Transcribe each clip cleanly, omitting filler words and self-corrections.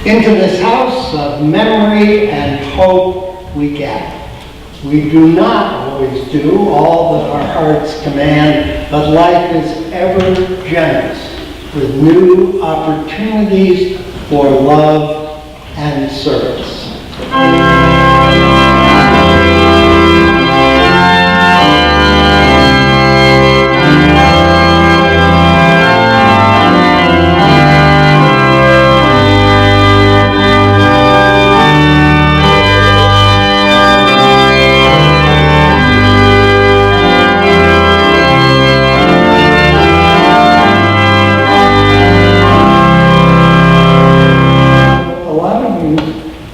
Into this house of memory and hope we gather. We do not always do all that our hearts command, but life is ever generous with new opportunities for love and service.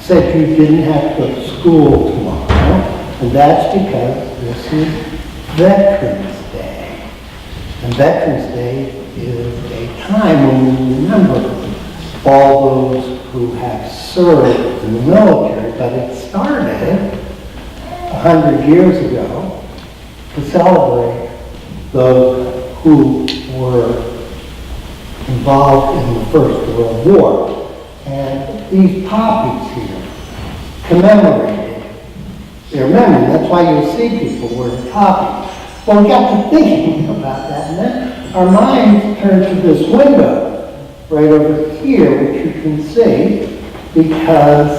Said you didn't have to go to school tomorrow, and that's because this is Veterans Day. And Veterans Day is a time when we remember all those who have served in the military, but it started 100 years ago to celebrate those who were involved in the First World War. And these poppies here commemorated their memory. That's why you'll see people wearing poppies. Well, we got to thinking about that, and then our minds turned to this window right over here, which you can see, because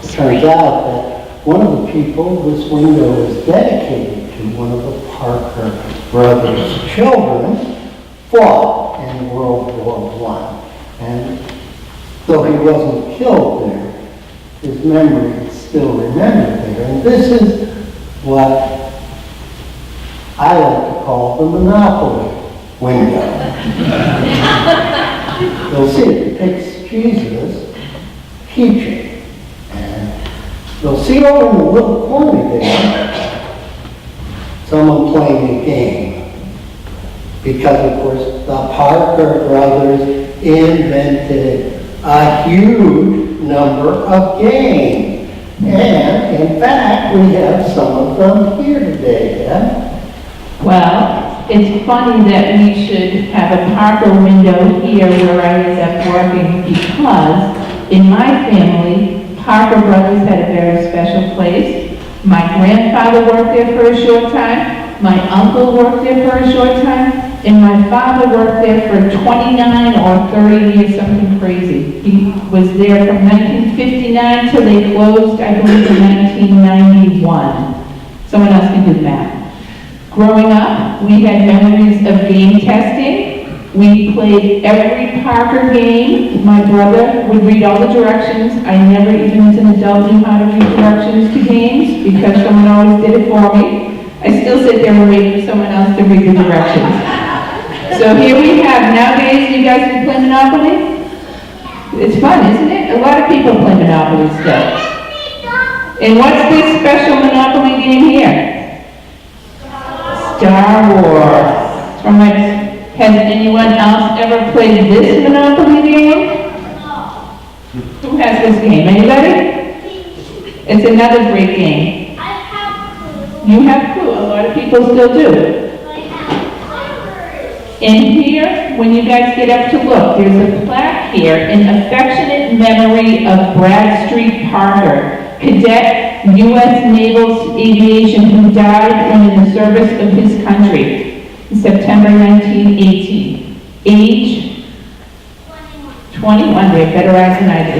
it turns out that one of the people this window is dedicated to, one of the Parker brothers' children, fought in World War I. And though he wasn't killed there, his memory is still remembered there. And this is what I like to call the Monopoly window. You'll see it depicts Jesus teaching. And you'll see over in the little corner there, someone playing a game. Because, of course, the Parker brothers invented a huge number of games. And, in fact, we have some of them here today, yeah? Well, it's funny that we should have a Parker window here where I was at working, because in my family, Parker Brothers had a very special place. My grandfather worked there for a short time, my uncle worked there for a short time, and my father worked there for 29 or 30 years, something crazy. He was there from 1959 till they closed, I believe, in 1991. Someone else can do the math. Growing up, we had memories of game testing. We played every Parker game. My brother would read all the directions. I never, even as an adult, knew how to read directions to games because someone always did it for me. I still sit there and wait for someone else to read the directions. So here we have, nowadays, you guys can play Monopoly? It's fun, isn't it? A lot of people play Monopoly still. And what's this special Monopoly game here? Star Wars. Has anyone else ever played this Monopoly game? Who has this game? Anybody? It's another great game. I have Clue. You have Clue. A lot of people still do. And here, when you guys get up to look, there's a plaque here in affectionate memory of Bradstreet Parker, cadet, U.S. Naval Aviation, who died when in the service of his country in September 1918. Age? 21. They have better eyes than I do.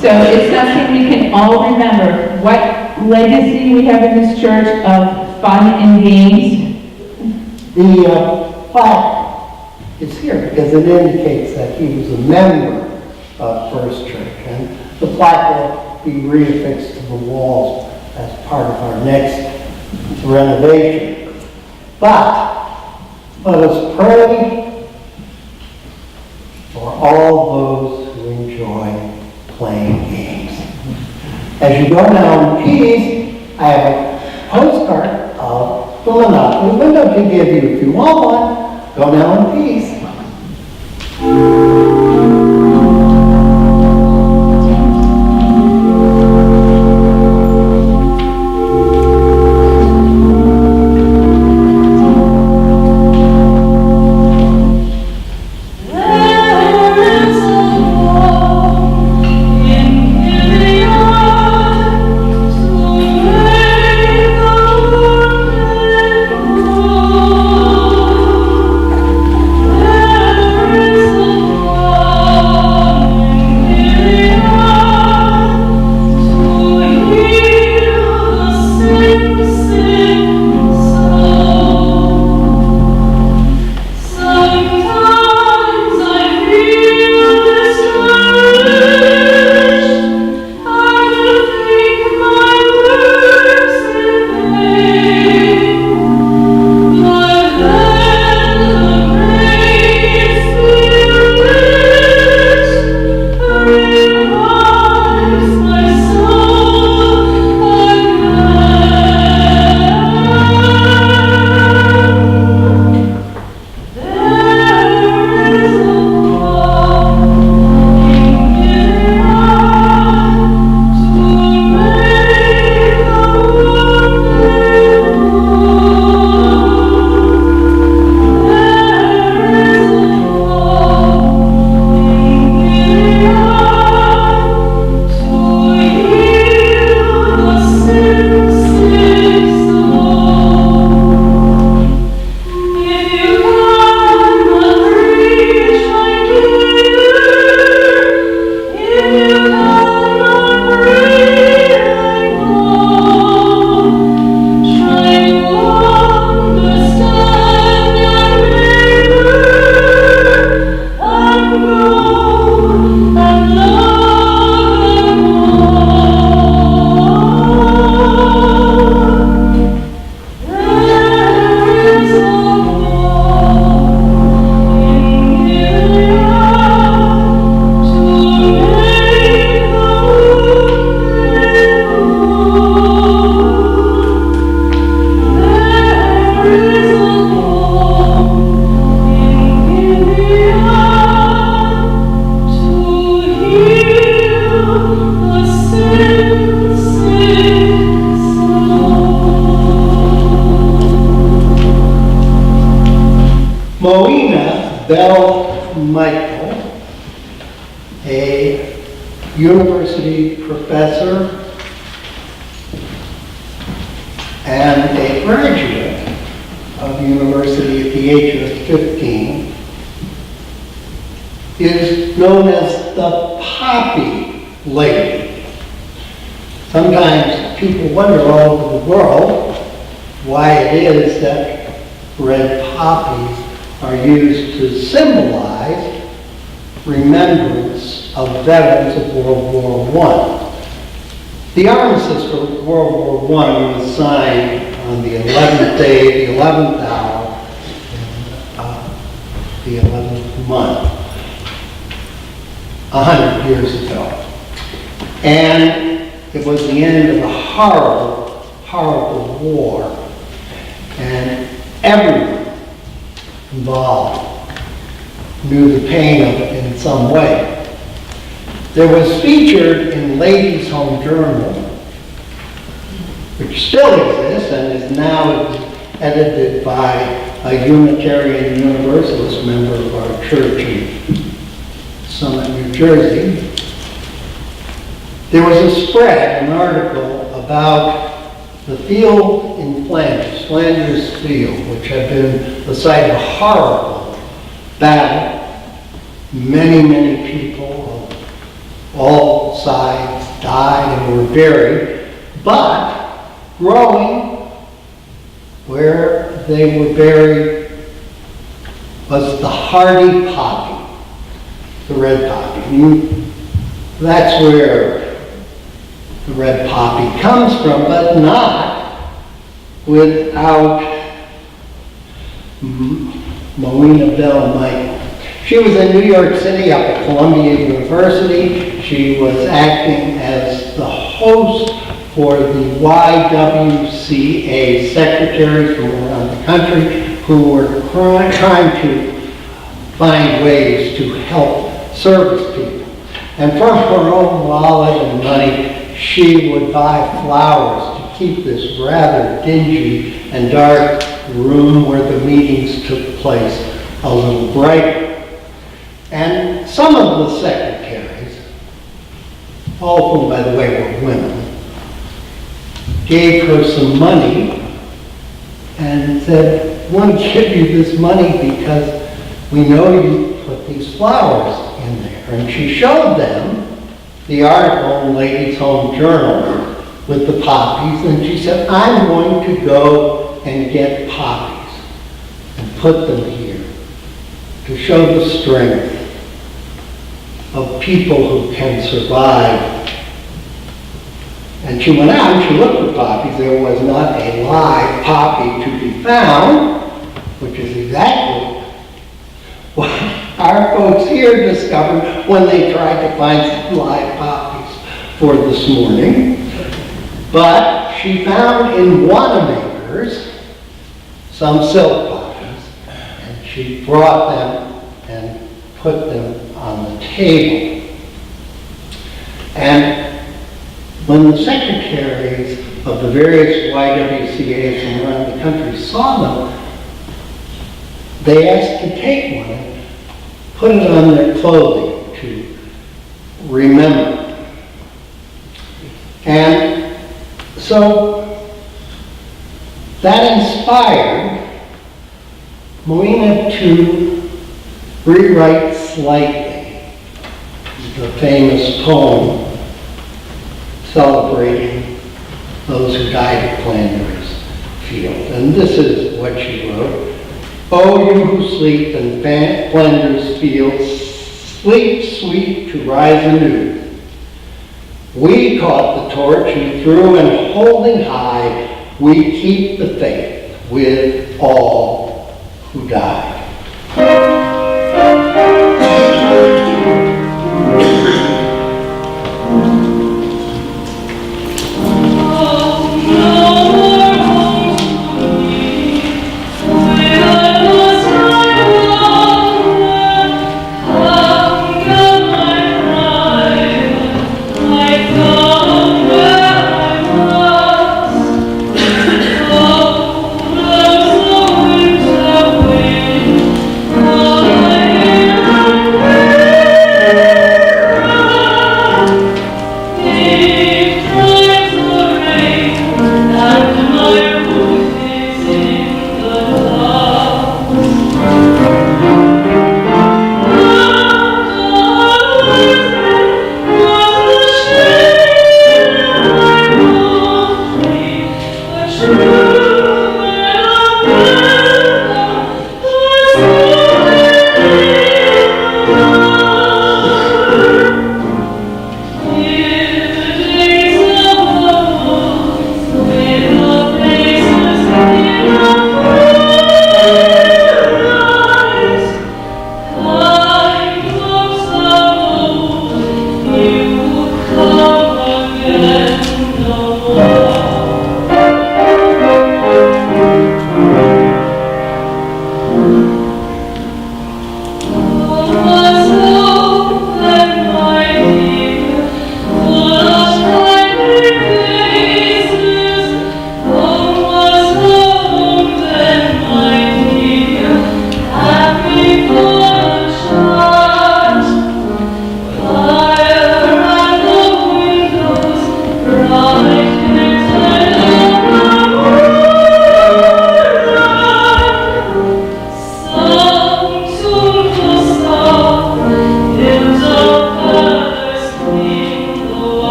So it's something we can all remember. What legacy we have in this church of fun and games. The plaque is here because it indicates that he was a member of First Church, and the plaque will be reaffixed to the walls as part of our next renovation. But let us pray for all those who enjoy playing games. As you go now in peace, I have a postcard of the Monopoly window to give you. If you want one, go now in peace. There is a Moena Bell Michael, a university professor and a graduate of university at the age of 15, is known as the Poppy Lady. Sometimes people wonder all over the world why it is that red poppies are used to symbolize remembrance of veterans of World War I. The armistice for World War I was signed on the 11th day, the 11th hour, the 11th month, 100 years ago. And it was the end of a horrible, horrible war. And everyone involved knew the pain of it in some way. There was featured in Ladies' Home Journal, which still exists and is now edited by a Unitarian Universalist member of our church in Summit, New Jersey. There was a spread, an article about the field in Flanders, Flanders Field, which had been the site of a horrible battle. Many, many people of all sides died and were buried, but growing where they were buried was the hardy poppy, the red poppy. And that's where the red poppy comes from, but not without Moena Bell Michael. She was in New York City up at Columbia University. She was acting as the host for the YWCA secretaries from around the country who were trying to find ways to help service people. And from her own wallet and money, she would buy flowers to keep this rather dingy and dark room where the meetings took place a little brighter. And some of the secretaries, all of whom, by the way, were women, gave her some money and said, "We want to give you this money because we know you put these flowers in there." And she showed them the article in Ladies' Home Journal with the poppies, and she said, "I'm going to go and get poppies and put them here to show the strength of people who can survive." And she went out and she looked for poppies. There was not a live poppy to be found, which is exactly what our folks here discovered when they tried to find some live poppies for this morning. But she found in Wanamaker's some silk poppies, and she brought them and put them on the table. And when the secretaries of the various YWCAs from around the country saw them, they asked to take one and put it on their clothing to remember. And so that inspired Moena to rewrite slightly the famous poem celebrating those who died at Flanders Field. And this is what she wrote. "Oh, you who sleep in Flanders Field, sleep sweet to rise anew. We caught the torch and threw, and holding high, we keep the faith with all who died."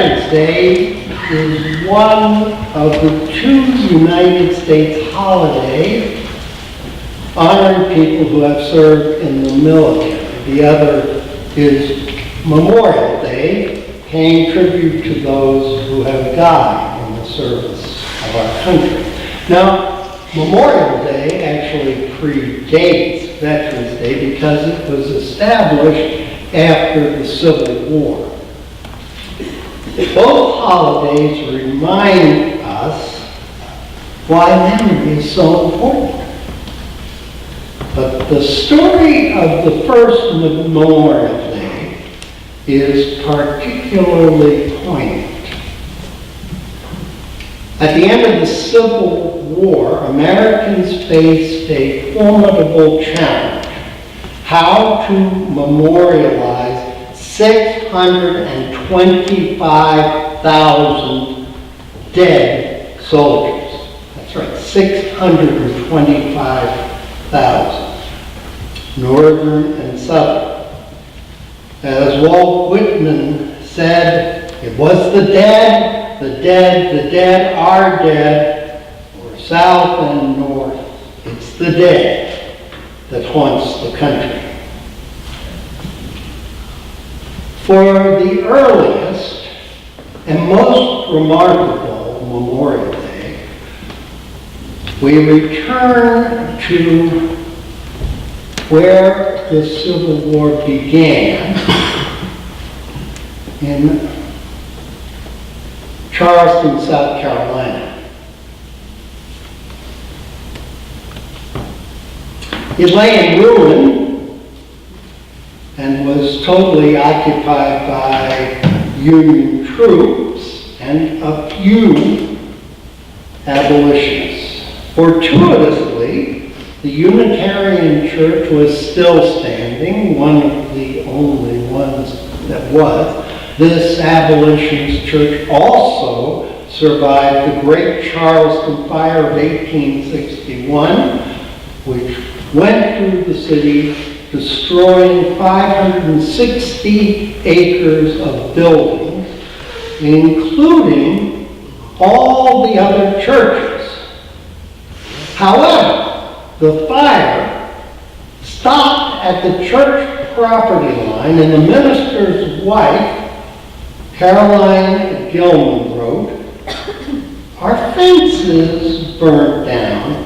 Veterans Day is one of the two United States holidays honoring people who have served in the military. The other is Memorial Day, paying tribute to those who have died in the service of our country. Now, Memorial Day actually predates Veterans Day because it was established after the Civil War. Both holidays remind us why memory is so important. But the story of the first Memorial Day is particularly poignant. At the end of the Civil War, Americans faced a formidable challenge: how to memorialize 625,000 dead soldiers. That's right, 625,000, Northern and Southern. As Walt Whitman said, it was the dead are dead, or South and North. It's the dead that haunts the country. For the earliest and most remarkable Memorial Day, we return to where the Civil War began in Charleston, South Carolina. It lay in ruin and was totally occupied by Union troops and a few abolitionists. Fortuitously, the Unitarian Church was still standing, one of the only ones that was. This abolitionist church also survived the Great Charleston Fire of 1861, which went through the city, destroying 560 acres of buildings, including all the other churches. However, the fire stopped at the church property line, and the minister's wife, Caroline Gilman, wrote, "Our fences burned down,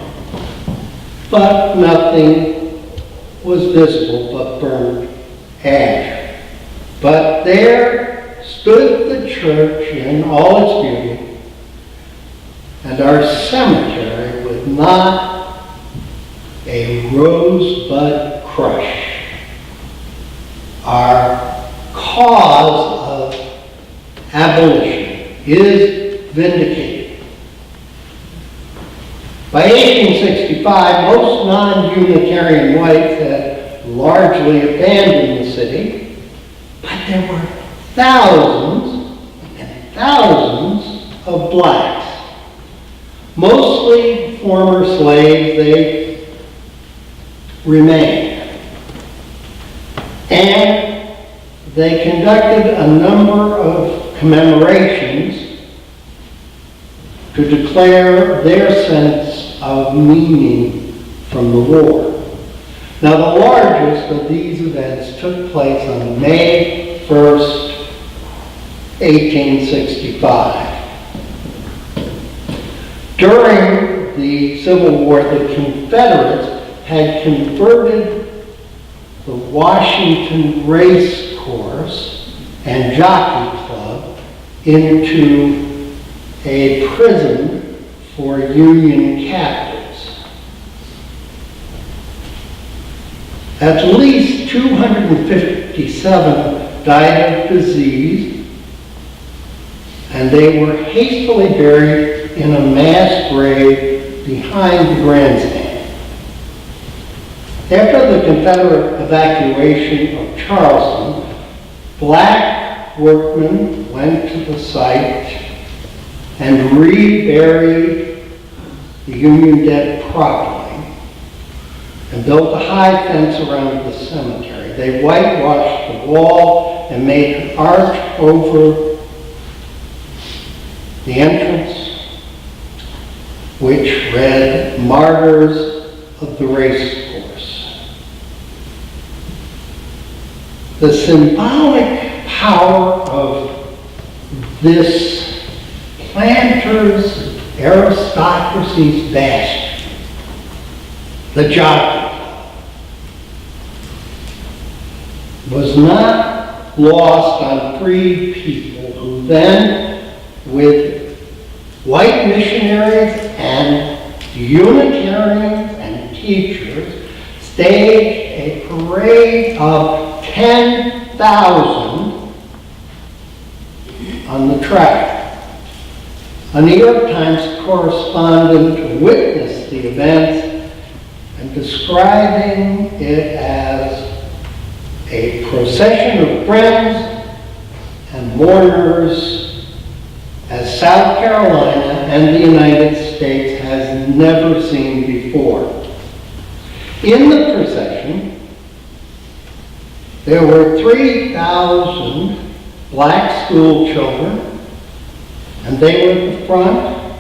but nothing was visible but burnt ash. But there stood the church in all its beauty, and our cemetery with not a rosebud crush. Our cause of abolition is vindicated." By 1865, most non-Unitarian whites had largely abandoned the city, but there were thousands and thousands of blacks, mostly former slaves. They remained. And they conducted a number of commemorations to declare their sense of meaning from the war. Now, the largest of these events took place on May 1st, 1865. During the Civil War, the Confederates had converted the Washington Race Course and Jockey Club into a prison for Union captives. At least 257 died of disease, and they were hastily buried in a mass grave behind the grandstand. After the Confederate evacuation of Charleston, black workmen went to the site and reburied the Union dead properly and built a high fence around the cemetery. They whitewashed the wall and made an arch over the entrance, which read Martyrs of the Race Course. The symbolic power of this planter's aristocracy's bastion, the jockey club, was not lost on freed people who then, with white missionaries and Unitarians and teachers, staged a parade of 10,000 on the track. A New York Times correspondent witnessed the events and describing it as a procession of friends and mourners as South Carolina and the United States has never seen before. In the procession, there were 3,000 black school children, and they were at the front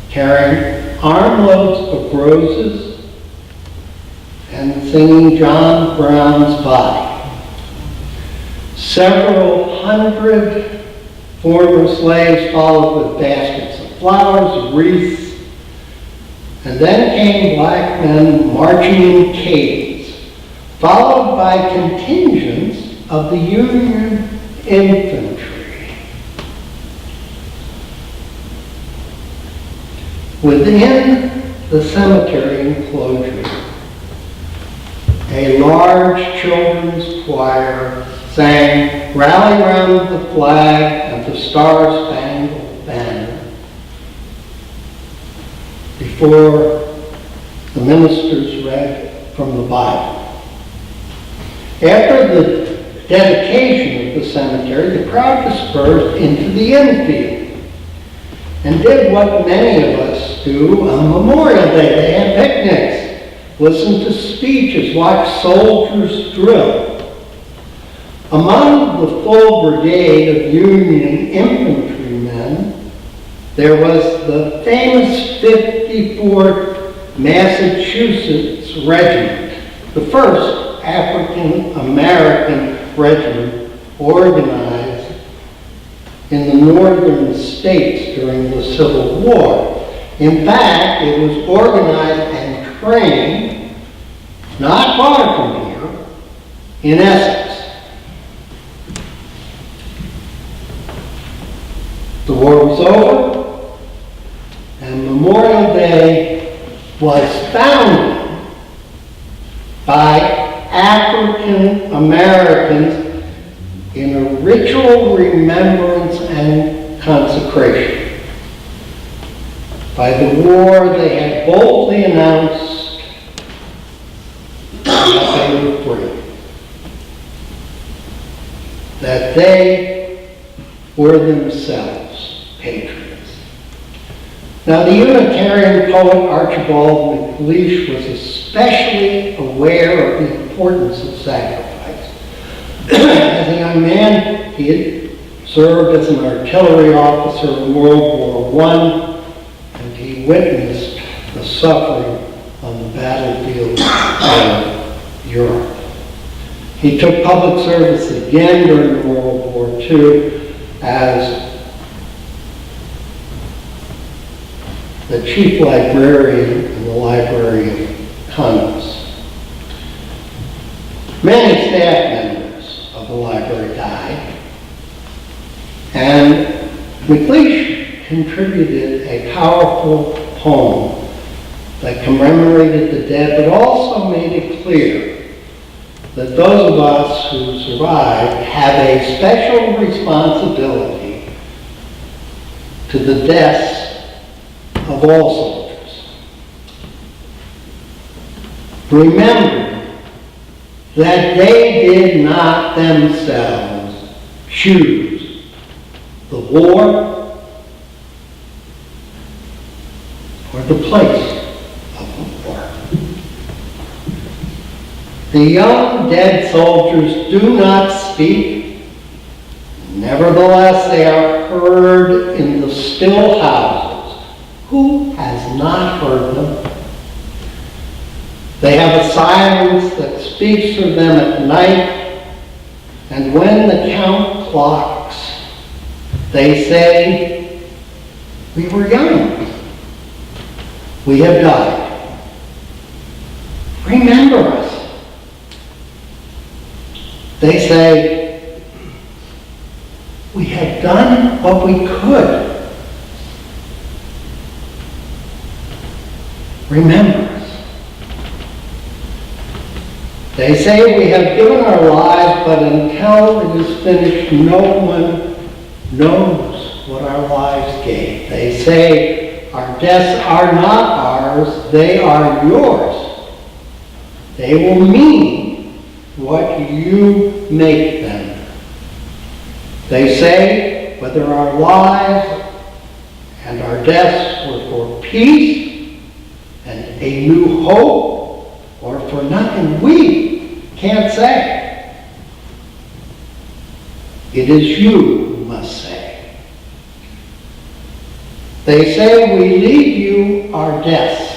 carrying armloads of roses and singing John Brown's Body. Several hundred former slaves followed with baskets of flowers, wreaths, and then came black men marching in cadence, followed by contingents of the Union infantry. Within the cemetery enclosure, a large children's choir sang "Rally Round the Flag" and "The Star-Spangled Banner" before the ministers read from the Bible. After the dedication of the cemetery, the crowd dispersed into the infield and did what many of us do on Memorial Day. They had picnics, listened to speeches, watched soldiers drill. Among the full brigade of Union infantrymen, there was the famous 54th Massachusetts Regiment, the first African American regiment organized in the northern states during the Civil War. In fact, it was organized and trained not far from here in Essex. The war was over, and Memorial Day was founded by African Americans in a ritual remembrance and consecration. By the war, they had boldly announced that they were free, that they were themselves patriots. Now, the Unitarian poet Archibald MacLeish was especially aware of the importance of sacrifice. As a young man, he had served as an artillery officer in World War I, and he witnessed the suffering on the battlefield of Europe. He took public service again during World War II as the chief librarian in the Library of Congress. Many staff members of the library died, and MacLeish contributed a powerful poem that commemorated the dead, but also made it clear that those of us who survived have a special responsibility to the deaths of all soldiers. Remember that they did not themselves choose the war or the place of the war. The young dead soldiers do not speak. Nevertheless, they are heard in the silence that speaks for them at night, and when the count clocks, they say, we were young. We have died. Remember us. They say, we have done what we could. Remember us. They say we have given our lives, but until it is finished, no one knows what our lives gave. They say our deaths are not ours, they are yours. They will mean what you make them. They say whether our lives and our deaths were for peace and a new hope, or for nothing, we can't say. It is you who must say. They say we leave you our deaths.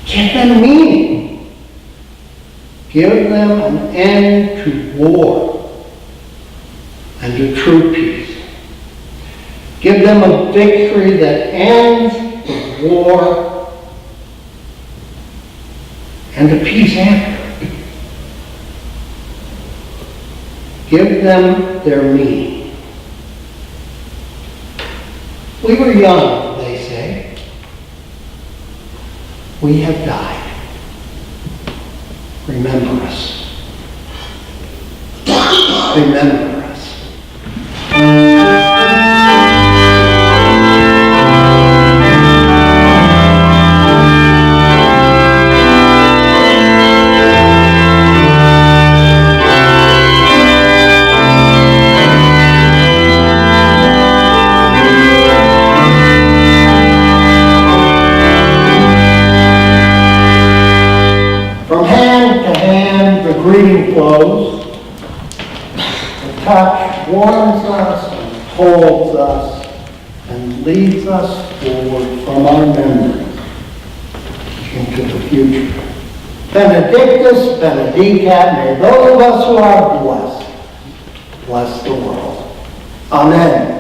Give them meaning. Give them an end to war and to true peace. Give them a victory that ends the war and the peace after. Give them their meaning. We were young, they say. We have died. Remember us. Remember us. Greeting flows, the touch warms us and holds us and leads us forward from our memories into the future. Benedictus, benedicat, may those of us who are blessed bless the world. Amen.